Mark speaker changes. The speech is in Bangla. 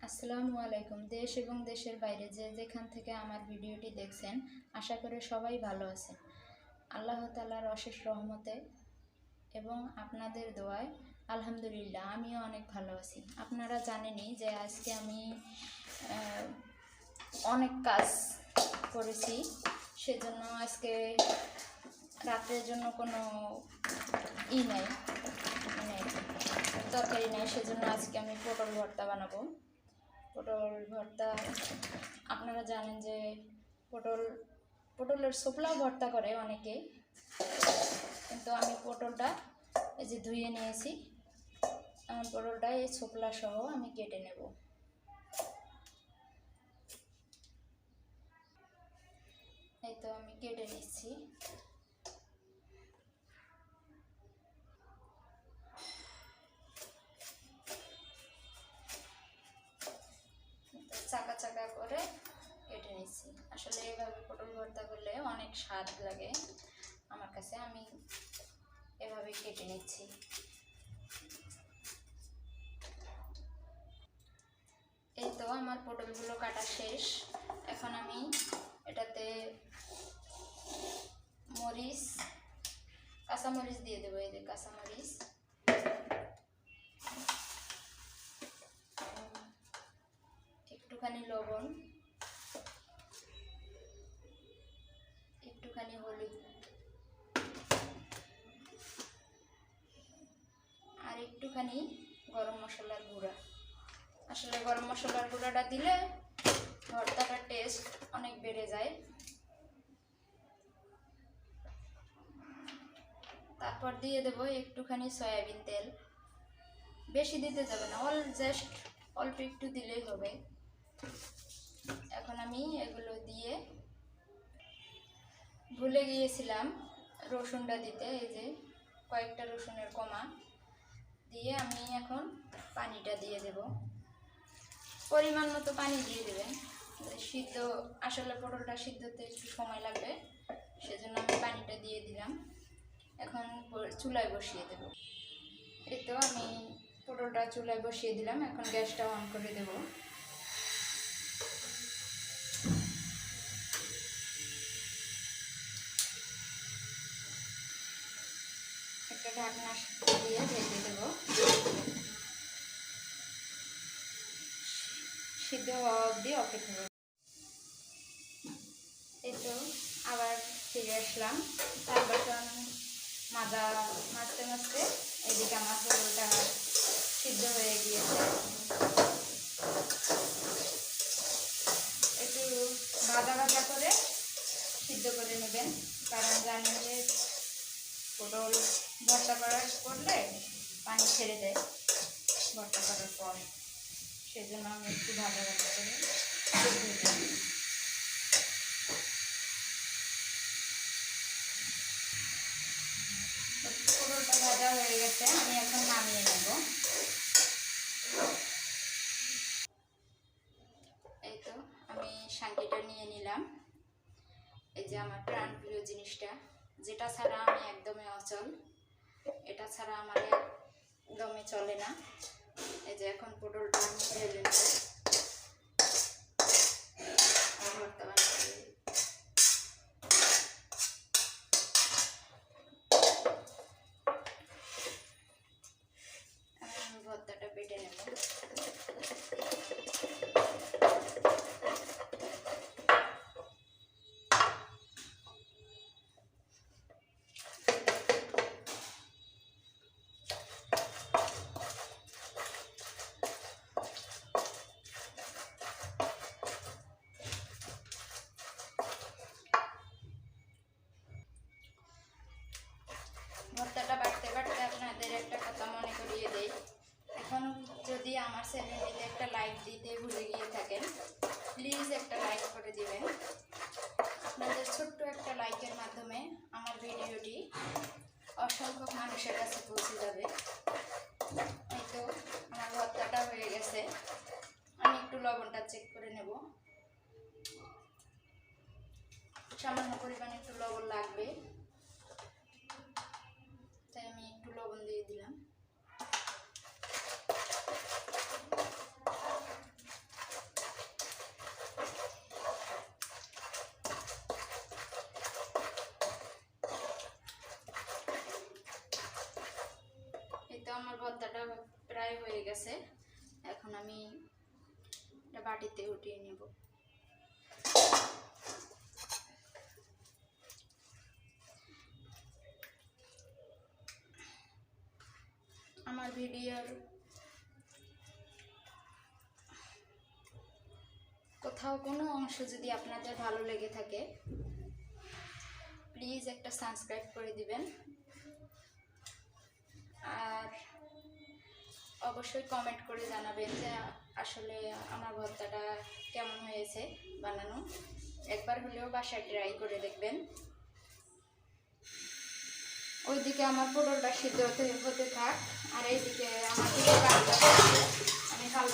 Speaker 1: আসসালামু আলাইকুম। দেশ এবং দেশের বাইরে যেখান থেকে আমার ভিডিওটি দেখছেন, আশা করি সবাই ভালো আছেন। আল্লাহ তাআলার অশেষ রহমতে এবং আপনাদের দোয়ায় আলহামদুলিল্লাহ আমিও অনেক ভালো আছি। আপনারা জানেনই যে আজকে আমি অনেক কাজ করেছি, সেজন্য আজকে রাতের জন্য কোনো নাই, মানে তরকারি নাই, সেজন্য আজকে আমি পটল ভর্তা বানাবো। পটল ভর্তা আপনারা জানেন যে পটলের ছোপলাও ভর্তা করে অনেকে, কিন্তু আমি পটলটা এই যে ধুয়ে নিয়েছি। পটলটা এই ছোপলা সহ আমি কেটে নেব। এই তো আমি কেটে নিচ্ছি। চাকা চাকা করে কেটে নিচ্ছি। আসলে এভাবে পটল ভর্তা করলে অনেক স্বাদ লাগে আমার কাছে, আমি এভাবে কেটে নিচ্ছি। এই তো আমার পটলগুলো কাটা শেষ। এখন আমি এটাতে মরিচ, কাঁচামরিচ দিয়ে দেবো। এই যে কাঁচামরিচ, একটুখানি লবণ, একটুখানি হলুদ, আর একটুখানি গরম মশলার গুঁড়া। আসলে গরম মশলার গুঁড়াটা দিলে ভর্তাটার টেস্ট অনেক বেড়ে যায়। তারপর দিয়ে দেবো একটুখানি সয়াবিন তেল। বেশি দিতে যাবে না, জাস্ট অল্প একটু দিলেই হবে। এখন আমি এগুলো দিয়ে, ভুলে গিয়েছিলাম রসুনটা দিতে, এই যে কয়েকটা রসুনের কোয়া দিয়ে আমি এখন পানিটা দিয়ে দেব। পরিমাণ মতো পানি দিয়ে দেবেন। সিদ্ধ, আসলে পটলটা সিদ্ধতে একটু সময় লাগবে, সেজন্য আমি পানিটা দিয়ে দিলাম। এখন চুলায় বসিয়ে দেব। এই তো আমি পটলটা চুলায় বসিয়ে দিলাম। এখন গ্যাসটা অন করে দেব। একটা ঢাকনা দিয়ে ঢেকে দেব। সিদ্ধ হওয়া অবধি অপেক্ষা করব। এই তো আবার ফিরে আসলাম। তার বাসন মাছতে মাছতে এদিকে আমার পটলটা সিদ্ধ হয়ে গিয়েছে। একটু ভাজা ভাজা করে সিদ্ধ করে নেবেন, কারণ জানেন যে পটল ভর্তা করলে পানি ছেড়ে দেয় ভর্তা করার পর, সেজন্য আমি একটু ভাজা ভাজা করে সিদ্ধ করি। পটলটা ভাজা হয়ে গেছে, আমি এখন নামিয়ে নেব। এই তো আমি শাঙ্কিটা নিয়ে নিলাম। এই যে আমার প্রাণ প্রিয় জিনিসটা, যেটা ছাড়া আমি একদমই অচল, এটা ছাড়া আমার একদমই চলে না। এই যে এখন পটলটা আমি ঢেলে নেব। ভর্তা বানাতে আমি ভর্তাটা বেটে নেব। ভর্তাটা বাড়তে বাড়তে আপনাদের একটা কথা মনে করিয়ে দেই। এখন যদি আমার চ্যানেলে একটা লাইক দিতে ভুলে গিয়ে থাকেন, প্লিজ একটা লাইক করে দিবেন। আপনাদের ছোট্ট একটা লাইকের মাধ্যমে আমার ভিডিওটি অসংখ্য মানুষের কাছে পৌঁছে যাবে। এই তো আমার ভর্তাটা হয়ে গেছে। আমি একটু লবণটা চেক করে নেব। সামান্য পরিমাণে একটু লবণ লাগবে, তাই আমি একটু লবণ দিয়ে দিলাম। গেছে। এখন আমি এটা বাটিতে উঠিয়ে নেব। আমার ভিডিওর কোথাও কোনো অংশ যদি আপনাদের ভালো লেগে থাকে প্লিজ একটা সাবস্ক্রাইব করে দিবেন, আর অবশ্যই কমেন্ট করে জানাবেন যে আসলে আমার ভর্তাটা কেমন হয়েছে বানানো। একবার হলেও বাসায় ট্রাই করে দেখবেন। ওইদিকে আমার পটলটা সিদ্ধ হতে থাক, আর এইদিকে আমার আমি কাল